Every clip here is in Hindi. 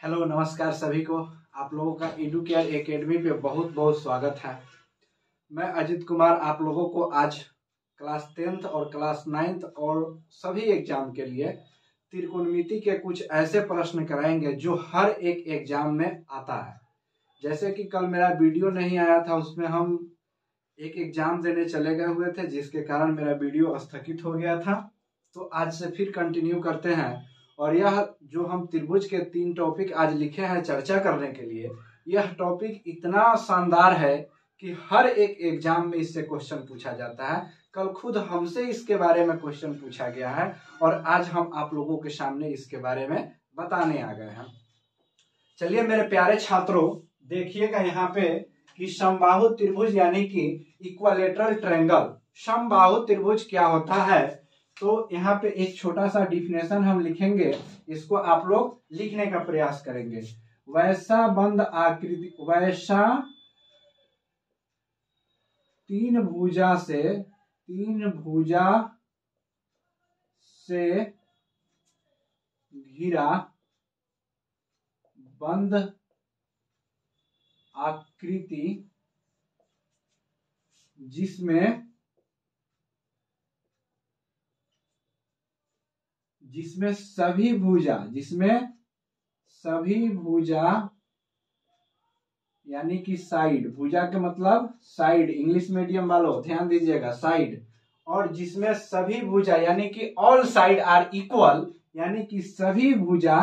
हेलो नमस्कार सभी को। आप लोगों का एडुकेयर एकेडमी पे बहुत बहुत स्वागत है। मैं अजित कुमार आप लोगों को आज क्लास 10th और क्लास 9th और सभी एग्जाम के लिए त्रिकोणमिति के कुछ ऐसे प्रश्न कराएंगे जो हर एक एग्जाम में आता है। जैसे कि कल मेरा वीडियो नहीं आया था, उसमें हम एक एग्जाम देने चले गए हुए थे जिसके कारण मेरा वीडियो स्थगित हो गया था। तो आज से फिर कंटिन्यू करते हैं और यह जो हम त्रिभुज के 3 टॉपिक आज लिखे हैं चर्चा करने के लिए, यह टॉपिक इतना शानदार है कि हर एक एग्जाम में इससे क्वेश्चन पूछा जाता है। कल खुद हमसे इसके बारे में क्वेश्चन पूछा गया है और आज हम आप लोगों के सामने इसके बारे में बताने आ गए हैं। चलिए मेरे प्यारे छात्रों, देखिएगा यहाँ पे कि समबाहु त्रिभुज यानी कि इक्विलेटरल ट्रायंगल, समबाहु त्रिभुज क्या होता है। तो यहाँ पे एक छोटा सा डिफिनेशन हम लिखेंगे, इसको आप लोग लिखने का प्रयास करेंगे। वैसा बंद आकृति, वैसा तीन भुजा से घिरा बंद आकृति जिसमें सभी भुजा यानी कि साइड, भुजा के मतलब साइड, इंग्लिश मीडियम वालों ध्यान दीजिएगा, साइड, और जिसमें सभी भुजा यानी कि ऑल साइड आर इक्वल, यानी कि सभी भुजा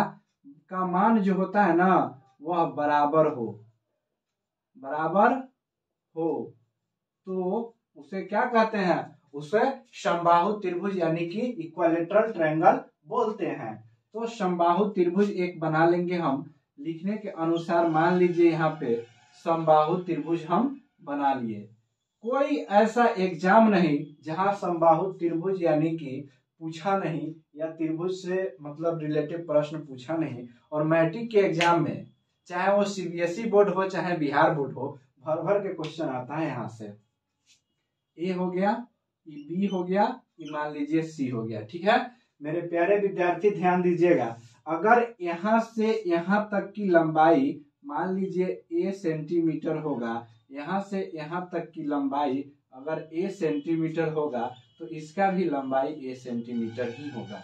का मान जो होता है ना वह बराबर हो तो उसे क्या कहते हैं, उसे समबाहु त्रिभुज यानी कि इक्विलेटरल ट्रायंगल बोलते हैं। तो समबाहु त्रिभुज एक बना लेंगे हम लिखने के अनुसार। मान लीजिए यहाँ पे समबाहु त्रिभुज हम बना लिए। कोई ऐसा एग्जाम नहीं जहां समबाहु त्रिभुज यानी कि पूछा नहीं या त्रिभुज से मतलब रिलेटेड प्रश्न पूछा नहीं। और मैट्रिक के एग्जाम में चाहे वो सीबीएसई बोर्ड हो चाहे बिहार बोर्ड हो, भर भर के क्वेश्चन आता है। यहाँ से ए हो गया, ये बी हो गया, ये मान लीजिए सी हो गया। ठीक है मेरे प्यारे विद्यार्थी, ध्यान दीजिएगा। अगर यहाँ से यहाँ तक की लंबाई मान लीजिए ए सेंटीमीटर होगा, यहाँ से यहाँ तक की लंबाई अगर ए सेंटीमीटर होगा तो इसका भी लंबाई ए सेंटीमीटर ही होगा।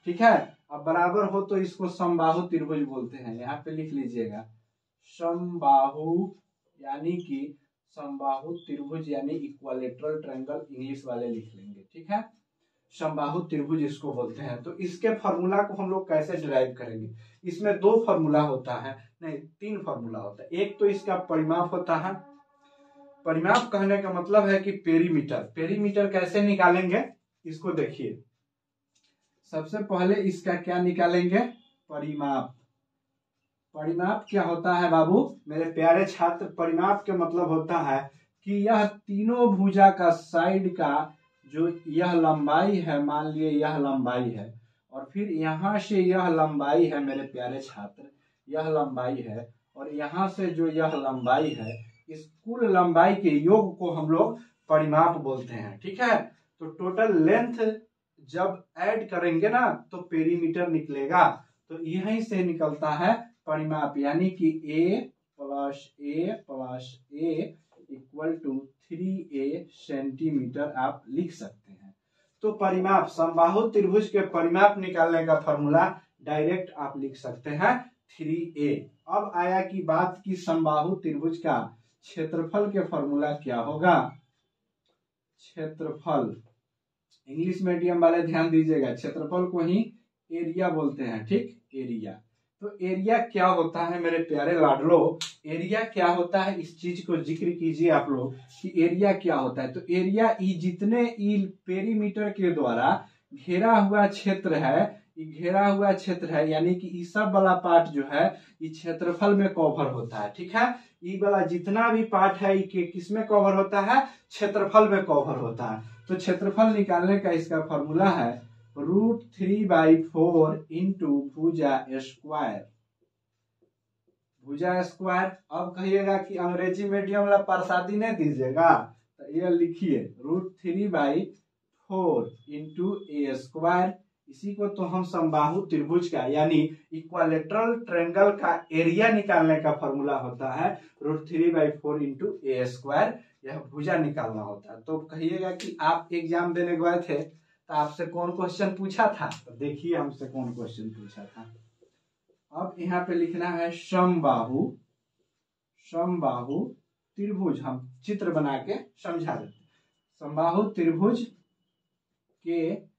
ठीक है, अब बराबर हो तो इसको समबाहु त्रिभुज बोलते हैं। यहाँ पे लिख लीजिएगा समबाहु यानी कि समबाहु त्रिभुज यानी इक्विलेटरल ट्रायंगल, इंग्लिश वाले लिख लेंगे। ठीक है, समबाहु त्रिभुज इसको बोलते हैं। तो इसके फॉर्मूला को हम लोग कैसे डिराइव करेंगे। इसमें 2 फॉर्मूला होता है, नहीं 3 फॉर्मूला होता है। एक तो इसका परिमाप होता है। परिमाप कहने का मतलब है कि पेरीमीटर। पेरीमीटर कैसे निकालेंगे इसको देखिए। सबसे पहले इसका क्या निकालेंगे, परिमाप। परिमाप क्या होता है बाबू मेरे प्यारे छात्र, परिमाप के मतलब होता है कि यह तीनों भुजा का साइड का जो यह लंबाई है, मान लिए यह लंबाई है और फिर यहाँ से यह लंबाई है मेरे प्यारे छात्र, यह लंबाई है और यहाँ से जो यह लंबाई है, इस कुल लंबाई के योग को हम लोग परिमाप बोलते हैं। ठीक है, तो टोटल लेंथ जब ऐड करेंगे ना तो पेरीमीटर निकलेगा। तो यहीं से निकलता है परिमाप, यानी कि a plus a equal to 3a centimetre आप लिख सकते हैं। तो परिमाप, समबाहु त्रिभुज के परिमाप निकालने का फॉर्मूला डायरेक्ट आप लिख सकते हैं 3a। अब आया कि बात की समबाहु त्रिभुज का क्षेत्रफल के फॉर्मूला क्या होगा। क्षेत्रफल, इंग्लिश मीडियम वाले ध्यान दीजिएगा, क्षेत्रफल को ही एरिया बोलते हैं। ठीक, एरिया। तो एरिया क्या होता है मेरे प्यारे लाडलो, एरिया क्या होता है इस चीज को जिक्र कीजिए आप लोग कि एरिया क्या होता है। तो एरिया जितने पेरीमीटर के द्वारा घेरा हुआ क्षेत्र है, घेरा हुआ क्षेत्र है, यानी कि ये सब वाला पार्ट जो है ये क्षेत्रफल में कवर होता है। ठीक है, ये वाला जितना भी पार्ट है ये किस में कवर होता है, क्षेत्रफल में कवर होता है। तो क्षेत्रफल निकालने का इसका फॉर्मूला है √3/4 इंटू भुजा स्क्वायर। भुजा स्क्वायर। अब कहिएगा कि अंग्रेजी मीडियम वाला प्रसादी नहीं दीजिएगा, तो ये लिखिए √3/4 इंटू a स्क्वायर इसी को तो हम समबाहु त्रिभुज का यानी इक्वालेटरल ट्रायंगल का एरिया निकालने का फॉर्मूला होता है √3/4 इंटू ए स्क्वायर। यह भुजा निकालना होता है। तो कहिएगा कि आप एग्जाम देने गए थे तो आपसे कौन क्वेश्चन पूछा था, तो देखिए हमसे कौन क्वेश्चन पूछा था। अब यहाँ पे लिखना है समबाहु त्रिभुज। हम चित्र बना के समझा देते हैं। समबाहु त्रिभुज के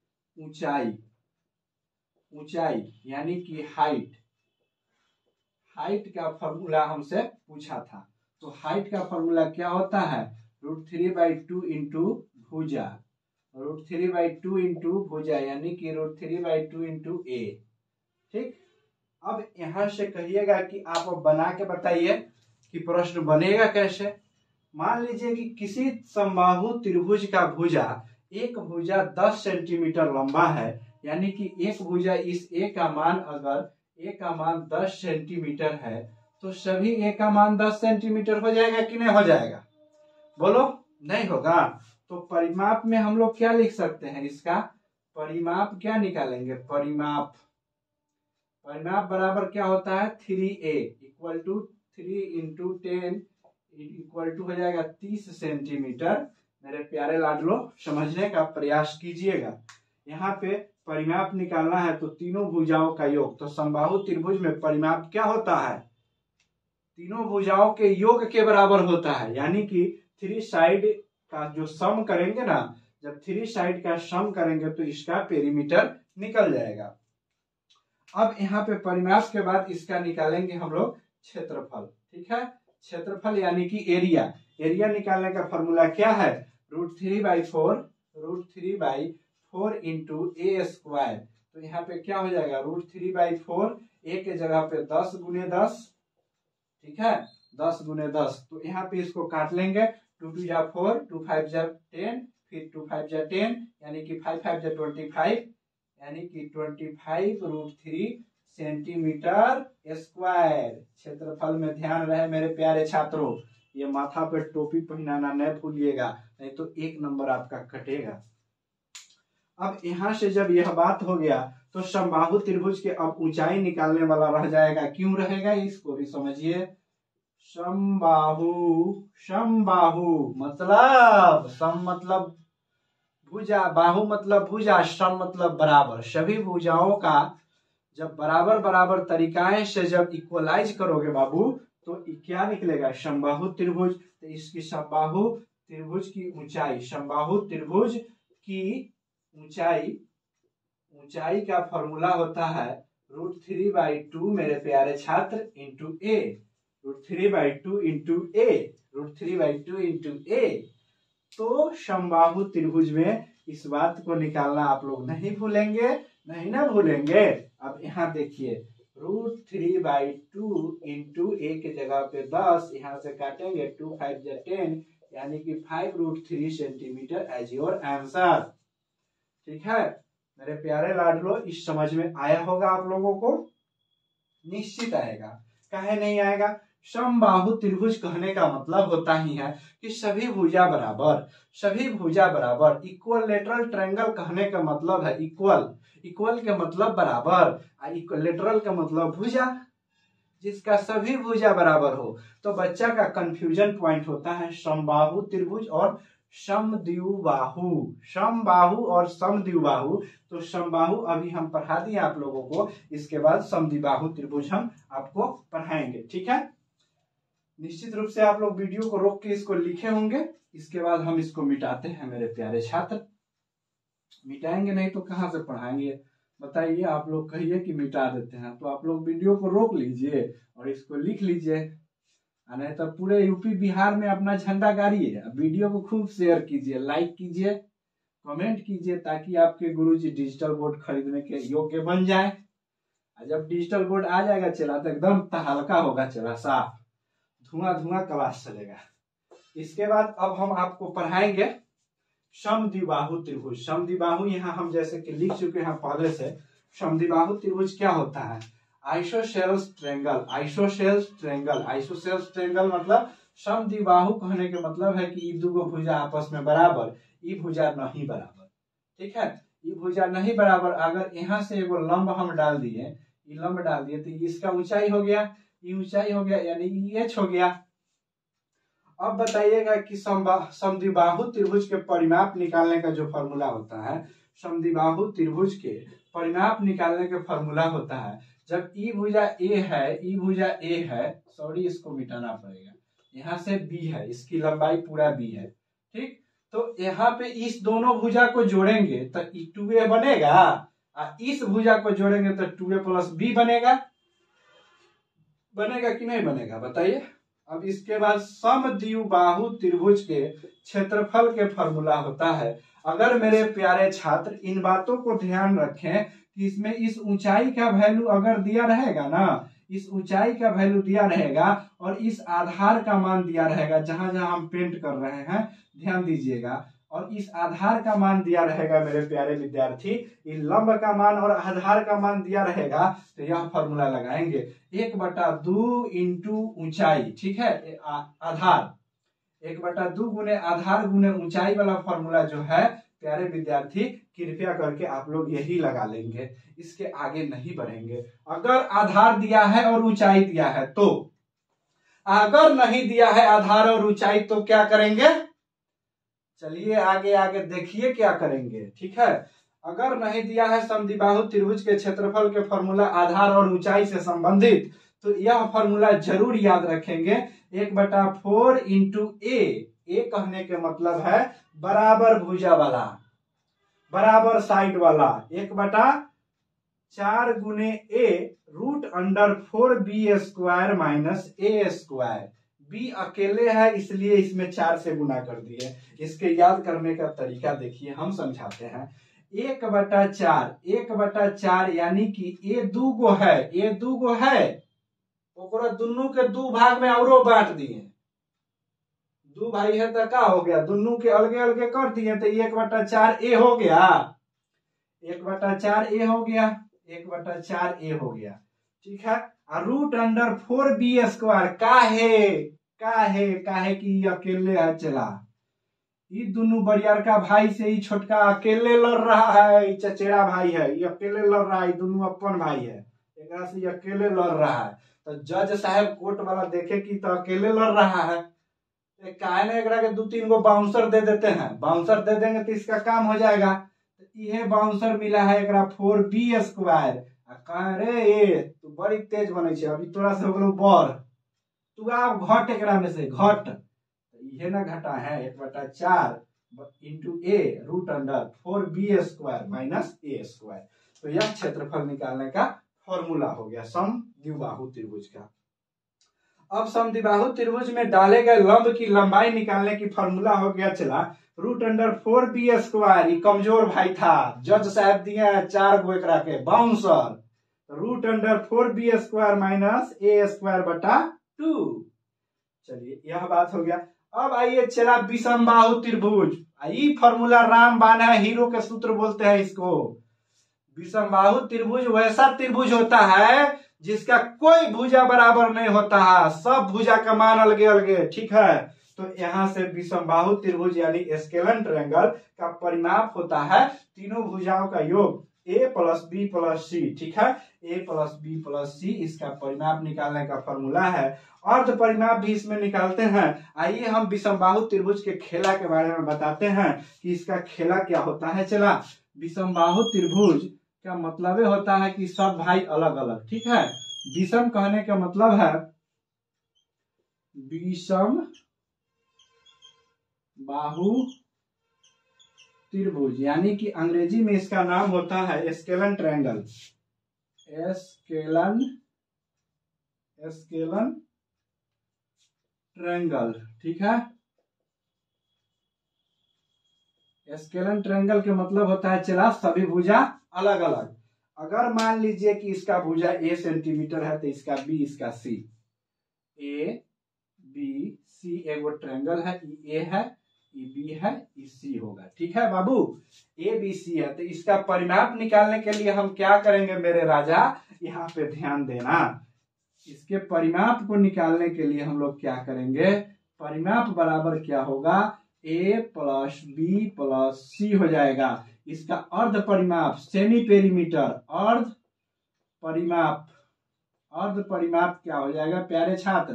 ऊंचाई यानी कि हाइट का फॉर्मूला हमसे पूछा था। तो हाइट का फॉर्मूला क्या होता है √3/2 इंटू भुजा, √3/2 इंटू भुजा यानी कि √3/2 इंटू ए। ठीक, अब यहां से कहिएगा कि आप बना के बताइए कि प्रश्न बनेगा कैसे। मान लीजिए कि किसी समबाहु त्रिभुज का भुजा, एक भुजा 10 सेंटीमीटर लंबा है, यानी कि एक भुजा इस ए का मान अगर ए का मान 10 सेंटीमीटर है तो सभी ए का मान 10 सेंटीमीटर हो जाएगा कि नहीं हो जाएगा, बोलो। नहीं होगा। तो परिमाप में हम लोग क्या लिख सकते हैं, इसका परिमाप क्या निकालेंगे, परिमाप बराबर क्या होता है 3a equal to 3 into 10 equal to हो जाएगा 30 सेंटीमीटर। मेरे प्यारे लाडलो समझने का प्रयास कीजिएगा। यहाँ पे परिमाप निकालना है तो तीनों भुजाओं का योग। तो समबाहु त्रिभुज में परिमाप क्या होता है, तीनों भुजाओं के योग के बराबर होता है। यानी कि 3 साइड का जो सम करेंगे ना, जब 3 साइड का सम करेंगे तो इसका पेरीमीटर निकल जाएगा। अब यहाँ पे परिमाप के बाद इसका निकालेंगे हम लोग क्षेत्रफल। ठीक है, क्षेत्रफल यानी कि एरिया निकालने का फॉर्मूला क्या है √3/4 इंटू ए स्क्वायर। तो यहाँ पे क्या हो जाएगा √3/4, ए के जगह पे 10 गुने 10। ठीक है, 10 गुने 10। तो यहाँ पे इसको काट लेंगे, 2 2 जा 4, 2 5 जा 10, फिर 2 5 जा 10 यानी कि 5 5 जा 25 यानी कि 25√3 सेंटीमीटर स्क्वायर क्षेत्रफल में। ध्यान रहे मेरे प्यारे छात्रों, ये माथा पे टोपी पहनाना नहीं भूलिएगा, नहीं तो 1 नंबर आपका कटेगा। अब यहाँ से जब यह बात हो गया तो समबाहु त्रिभुज के अब ऊंचाई निकालने वाला रह जाएगा। क्यों रहेगा इसको भी समझिए। समबाहु मतलब सम मतलब भुजा, बाहु मतलब भुजा, सम मतलब बराबर। सभी भुजाओं का जब बराबर बराबर तरीकाएं से जब इक्वलाइज करोगे बाबू तो क्या निकलेगा समबाहु त्रिभुज। तो इसकी समबाहु त्रिभुज की ऊंचाई, समबाहु त्रिभुज की ऊंचाई का फॉर्मूला होता है √3/2 मेरे प्यारे छात्र इंटू ए, √3/2 इंटू ए। तो समबाहु त्रिभुज में इस बात को निकालना आप लोग नहीं भूलेंगे, नहीं ना भूलेंगे। अब यहाँ देखिए √3/2 इंटू ए के जगह पे 10, यहाँ से काटेंगे 2 5 जा 10 यानी कि 5√3 सेंटीमीटर एज योर आंसर। ठीक है मेरे प्यारे लाडलो, इस समझ में आया होगा आप लोगों को, निश्चित आएगा, काहे नहीं आएगा। समबाहु त्रिभुज कहने का मतलब होता ही है कि सभी भुजा बराबर। इक्वलेटरल ट्रायंगल कहने का मतलब है इक्वल के मतलब बराबर, इक्वलेटरल का मतलब भुजा, जिसका सभी भुजा बराबर हो। तो बच्चा का कंफ्यूजन पॉइंट होता है समबाहु त्रिभुज और समबाहु और समद्विबाहु। तो समबाहु अभी हम पढ़ा दिए आप लोगों को, इसके बाद समद्विबाहु त्रिभुज हम आपको पढ़ाएंगे। ठीक है, निश्चित रूप से आप लोग वीडियो को रोक के इसको लिखे होंगे। इसके बाद हम इसको मिटाते हैं मेरे प्यारे छात्र। मिटाएंगे नहीं तो कहाँ से पढ़ाएंगे बताइए। आप लोग कहिए कि मिटा देते हैं, तो आप लोग वीडियो को रोक लीजिए और इसको लिख लीजिए, नहीं तो पूरे यूपी बिहार में अपना झंडा गाड़िए। वीडियो को खूब शेयर कीजिए, लाइक कीजिए, कमेंट कीजिए, ताकि आपके गुरुजी डिजिटल बोर्ड खरीदने के योग्य बन जाए। जब डिजिटल बोर्ड आ जाएगा चला तो एकदम तहलका होगा, चला साफ धुआं क्लास चलेगा। इसके बाद अब हम आपको पढ़ाएंगे समद्विबाहु त्रिभुज। समद्विबाहु यहाँ हम जैसे कि लिख चुके हैं पहले से। समद्विबाहु त्रिभुज क्या होता है, आइसोसेल्स ट्रायंगल मतलब समद्विबाहु कहने के मतलब है कि ये दो भुजा आपस में बराबर, ये भुजा नहीं बराबर। ठीक है, ई भुजा नहीं बराबर, अगर यहाँ से एगो लंब हम डाल दिए, ये लंब डाल दिए तो इसका ऊंचाई हो गया, ये ऊंचाई हो गया यानी ये एच हो गया। अब बताइएगा कि समद्विबाहु त्रिभुज के परिमाप निकालने का जो फॉर्मूला होता है, समद्विबाहु त्रिभुज के परिमाप निकालने का फॉर्मूला होता है, जब ई भुजा ए है, ई भुजा ए है, सॉरी इसको मिटाना पड़ेगा, यहाँ से बी है, इसकी लंबाई पूरा बी है, ठीक। तो यहाँ पे इस दोनों भुजा को जोड़ेंगे तो ई 2a बनेगा, और इस भुजा को जोड़ेंगे तो 2a प्लस बी बनेगा। बनेगा कि नहीं बनेगा बताइए। अब इसके बाद समद्विबाहु त्रिभुज के क्षेत्रफल के फॉर्मूला होता है। अगर मेरे प्यारे छात्र इन बातों को ध्यान रखें कि इसमें इस ऊंचाई का वैल्यू अगर दिया रहेगा ना, इस ऊंचाई का वैल्यू दिया रहेगा और इस आधार का मान दिया रहेगा, जहां जहां हम पेंट कर रहे हैं ध्यान दीजिएगा, और इस आधार का मान दिया रहेगा मेरे प्यारे विद्यार्थी, इस लंब का मान और आधार का मान दिया रहेगा, तो यह फॉर्मूला लगाएंगे 1/2 इंटू ऊंचाई, ठीक है, आधार 1/2 गुने आधार गुने ऊंचाई वाला फॉर्मूला जो है प्यारे विद्यार्थी कृपया करके आप लोग यही लगा लेंगे, इसके आगे नहीं बढ़ेंगे। अगर आधार दिया है और ऊंचाई दिया है तो, अगर नहीं दिया है आधार और ऊंचाई तो क्या करेंगे, चलिए आगे आगे देखिए क्या करेंगे, ठीक है। अगर नहीं दिया है समद्विबाहु त्रिभुज के क्षेत्रफल के फॉर्मूला आधार और ऊंचाई से संबंधित, तो यह फॉर्मूला जरूर याद रखेंगे 1/4 इंटू ए कहने के मतलब है बराबर भुजा वाला, बराबर साइड वाला, 1/4 गुने ए √4b² माइनस a²। बी अकेले है इसलिए इसमें 4 से गुना कर दिए। इसके याद करने का तरीका देखिए, हम समझाते हैं। 1/4 यानी कि ए दूगो है, ए दूगो है, ओकरा दुनू के दू भाग में औरो बांट दिए, दू भाई है तो क्या हो गया, दुनू के अलगे अलगे कर दिए तो 1/4 ए हो गया, 1/4 ए हो गया, 1/4 ए हो गया, ठीक है। √4b² काहे कि अकेले है, चला ये दोनों बरियारका भाई से ही छोटका अकेले लड़ रहा है, ये चचेरा भाई है, ये अकेले लड़ रहा है, दोनों अपन भाई है, एक से अकेले लड़ रहा है। तो जज साहब कोर्ट वाला देखे कि तो अकेले लड़ रहा है, काहे ना एकरा के 2-3 गो बाउंसर दे देते हैं, बाउंसर दे देंगे तो इसका काम हो जाएगा। तो ये बाउंसर मिला है एकरा 4b²। कहे रे ये तू बड़ी तेज बने छे, अभी तोरा से हो गेलो बर, तू आप घट एकरा में से घट, ये ना घटा है 1/4 इंटू ए √4b² माइनस a²। तो यह क्षेत्रफल निकालने का फॉर्मूला हो गया समद्विबाहु त्रिभुज का। अब समद्विबाहु त्रिभुज में डाले गए लंब की लंबाई निकालने की फॉर्मूला हो गया चला √4b²। कमजोर भाई था, जज साहब दिए 4 गो एकरा के बाउंसर, √4b² माइनस a²/2। चलिए यह बात हो गया। अब आइए चला विषमबाहु त्रिभुज, ये फॉर्मूला रामबाण है, हीरो के सूत्र बोलते हैं इसको। विषमबाहु त्रिभुज वैसा त्रिभुज होता है जिसका कोई भुजा बराबर नहीं होता है, सब भुजा का मान अलगे अलगे, ठीक है। तो यहाँ से विषमबाहु त्रिभुज यानी स्केलन ट्रायंगल का परिमाप होता है तीनों भुजाओं का योग a + b + c, ठीक है, a + b + c इसका परिमाप निकालने का फॉर्मूला है। अर्ध परिमाप भी इसमें निकालते हैं। आइए हम विषमबाहु त्रिभुज के खेला के बारे में बताते हैं कि इसका खेला क्या होता है। चला, विषमबाहु त्रिभुज का मतलब होता है कि सब भाई अलग अलग, ठीक है। विषम कहने का मतलब है विषम बाहु त्रिभुज, यानी कि अंग्रेजी में इसका नाम होता है स्केलन ट्रायंगल, स्केलन ट्रायंगल, ठीक है। स्केलन ट्रायंगल के मतलब होता है चला सभी भुजा अलग अलग। अगर मान लीजिए कि इसका भुजा a सेंटीमीटर है तो इसका b, इसका c, a b c एगो ट्रायंगल है, ये a है, ये b है, ये c होगा, ठीक है बाबू, a b c है। तो इसका परिमाप निकालने के लिए हम क्या करेंगे मेरे राजा, यहाँ पे ध्यान देना। इसके परिमाप को निकालने के लिए हम लोग क्या करेंगे, परिमाप बराबर क्या होगा, a + b + c हो जाएगा। इसका अर्ध परिमाप सेमी पेरीमीटर, अर्ध परिमाप क्या हो जाएगा प्यारे छात्र,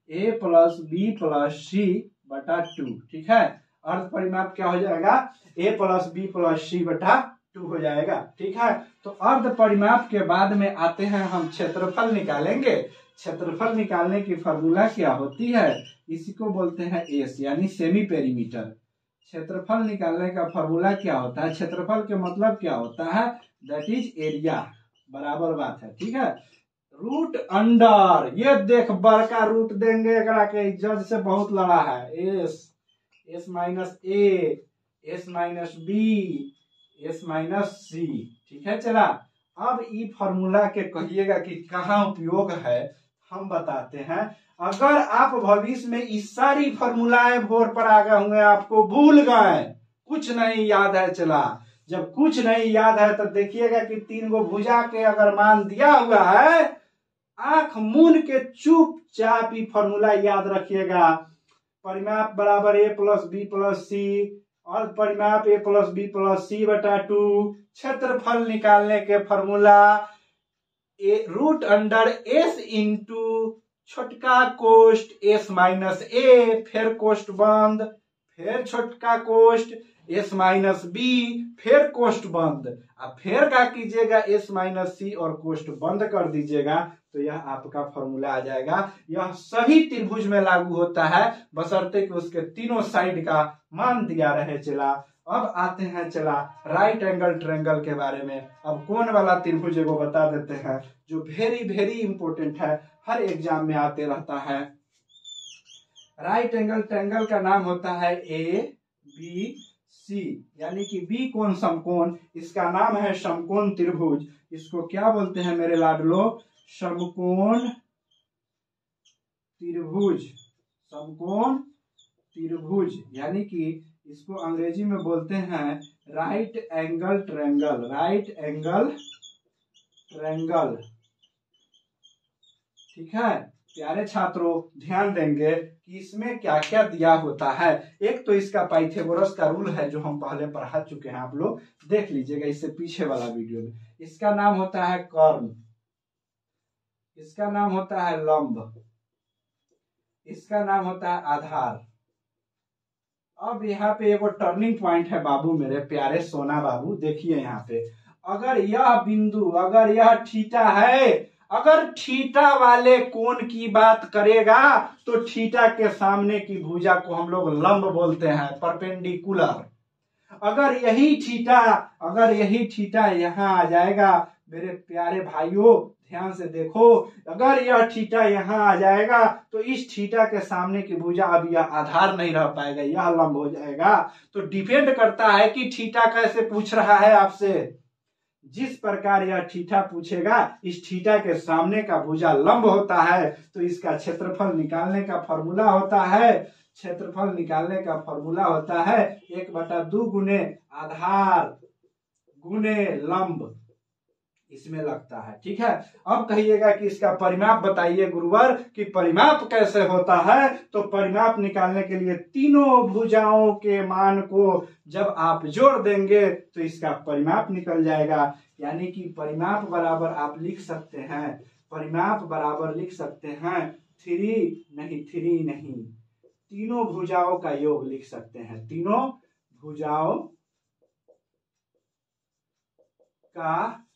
a plus B plus C बटा 2। ठीक है, अर्ध परिमाप क्या हो जाएगा, a plus B plus C बटा 2 हो जाएगा। ठीक है, तो अर्ध परिमाप के बाद में आते हैं हम क्षेत्रफल निकालेंगे। क्षेत्रफल निकालने की फॉर्मूला क्या होती है, इसी को बोलते हैं एस यानी सेमी पेरीमीटर। क्षेत्रफल निकालने का फॉर्मूला क्या होता है, क्षेत्रफल के मतलब क्या होता है, दैट इज एरिया, बराबर बात है। ठीक है, रूट अंडर, ये देख बड़का रूट देंगे, एकरा के जज से बहुत लड़ा है, s minus a, s minus b, s minus c. ठीक है, चला अब ई फॉर्मूला के कहिएगा कि कहाँ उपयोग है, हम बताते हैं। अगर आप भविष्य में इस सारी फॉर्मूलाएं भोर पर आ गए होंगे, आपको भूल गए, कुछ नहीं याद है, चला जब कुछ नहीं याद है तो देखिएगा कि 3 गो भुजा के अगर मान दिया हुआ है, आंख मूंद के चुपचाप ही फॉर्मूला याद रखिएगा। परिमाप बराबर a plus B plus C, और परिमाप a plus B plus C बटा 2। क्षेत्रफल निकालने के formula root under S into छोटका कोष्ट एस माइनस ए, फिर कोष्ट बंद, फिर छोटका कोष्ट एस माइनस बी, फिर कोष्ट बंद, अब फिर क्या कीजिएगा एस माइनस सी और कोष्ट बंद कर दीजिएगा, तो यह आपका फॉर्मूला आ जाएगा। यह सभी त्रिभुज में लागू होता है, बशर्ते कि उसके तीनों साइड का मान दिया रहे। चला अब आते हैं चला राइट एंगल ट्रायंगल के बारे में। अब कौन वाला त्रिभुज को बता देते हैं जो वेरी वेरी इंपॉर्टेंट है, हर एग्जाम में आते रहता है। राइट एंगल ट्रायंगल का नाम होता है ए बी सी, यानी कि बी कोण समकोण, इसका नाम है समकोण त्रिभुज। इसको क्या बोलते हैं मेरे लाडलो, समकोण त्रिभुज, समकोण त्रिभुज, यानी कि इसको अंग्रेजी में बोलते हैं right angle triangle, right angle triangle. ठीक है प्यारे छात्रों, ध्यान देंगे कि इसमें क्या क्या दिया होता है। एक तो इसका पाइथागोरस का रूल है जो हम पहले पढ़ा चुके हैं, आप लोग देख लीजिएगा इससे पीछे वाला वीडियो में। इसका नाम होता है कर्ण, इसका नाम होता है लंब, इसका नाम होता है आधार। अब यहाँ पे एगो टर्निंग पॉइंट है बाबू, मेरे प्यारे सोना बाबू, देखिए यहाँ पे अगर यह बिंदु, अगर यह थीटा है, अगर थीटा वाले कोण की बात करेगा तो थीटा के सामने की भुजा को हम लोग लंब बोलते हैं, परपेंडिकुलर। अगर यही थीटा यहाँ आ जाएगा, मेरे प्यारे भाइयों ध्यान से देखो, अगर यह थीटा यहाँ आ जाएगा तो इस थीटा के सामने की भुजा, अब यह आधार नहीं रह पाएगा, यह लंब हो जाएगा। तो डिपेंड करता है कि थीटा कैसे पूछ रहा है आपसे। जिस प्रकार यह थीटा पूछेगा, इस थीटा के सामने का भुजा लंब होता है, तो इसका क्षेत्रफल निकालने का फॉर्मूला होता है, क्षेत्रफल निकालने का फॉर्मूला होता है 1/2 गुने आधार गुने लंब, इसमें लगता है। ठीक है, अब कहिएगा कि इसका परिमाप बताइए गुरुवर कि परिमाप कैसे होता है। तो परिमाप निकालने के लिए तीनों भुजाओं के मान को जब आप जोड़ देंगे तो इसका परिमाप निकल जाएगा। यानी कि परिमाप बराबर आप लिख सकते हैं, परिमाप बराबर लिख सकते हैं 3 नहीं, तीनों भुजाओं का योग लिख सकते हैं, तीनों भुजाओं का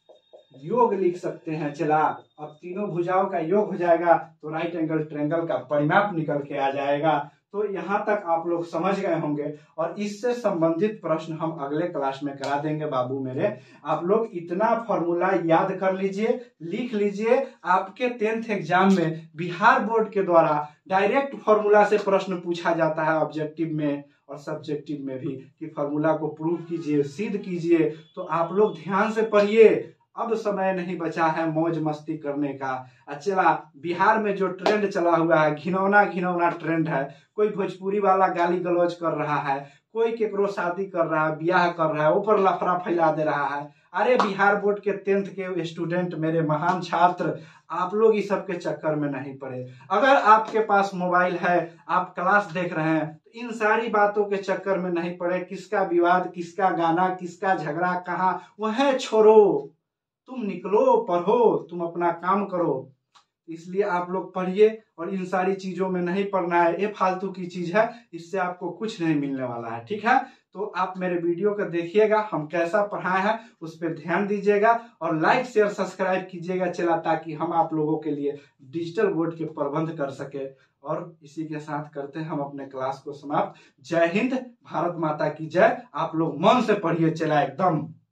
योग लिख सकते हैं। चला अब तीनों भुजाओं का योग हो जाएगा तो राइट एंगल ट्रायंगल का परिमाप निकल के आ जाएगा। तो यहाँ तक आप लोग समझ गए होंगे, और इससे संबंधित प्रश्न हम अगले क्लास में करा देंगे बाबू मेरे। आप लोग इतना फॉर्मूला याद कर लीजिए, लिख लीजिए। आपके 10th एग्जाम में बिहार बोर्ड के द्वारा डायरेक्ट फॉर्मूला से प्रश्न पूछा जाता है, ऑब्जेक्टिव में और सब्जेक्टिव में भी, कि फॉर्मूला को प्रूव कीजिए, सिद्ध कीजिए। तो आप लोग ध्यान से पढ़िए, अब समय नहीं बचा है मौज मस्ती करने का। चला बिहार में जो ट्रेंड चला हुआ है, घिनौना घिनौना ट्रेंड है। कोई भोजपुरी वाला गाली गलौज कर रहा है, कोई केकरो शादी कर रहा है, ब्याह कर रहा है, ऊपर लफड़ा फैला दे रहा है। अरे बिहार बोर्ड के 10th के स्टूडेंट, मेरे महान छात्र, आप लोग इस सब के चक्कर में नहीं पड़े। अगर आपके पास मोबाइल है, आप क्लास देख रहे हैं, तो इन सारी बातों के चक्कर में नहीं पड़े। किसका विवाद, किसका गाना, किसका झगड़ा, कहाँ, वह छोड़ो। तुम निकलो, पढ़ो, तुम अपना काम करो। इसलिए आप लोग पढ़िए और इन सारी चीजों में नहीं पढ़ना है। ये फालतू की चीज है, इससे आपको कुछ नहीं मिलने वाला है। ठीक है, तो आप मेरे वीडियो को देखिएगा, हम कैसा पढ़ाए हैं उस पर ध्यान दीजिएगा और लाइक शेयर सब्सक्राइब कीजिएगा चला, ताकि हम आप लोगों के लिए डिजिटल बोर्ड के प्रबंध कर सके। और इसी के साथ करते हैं हम अपने क्लास को समाप्त। जय हिंद, भारत माता की जय। आप लोग मन से पढ़िए चला एकदम।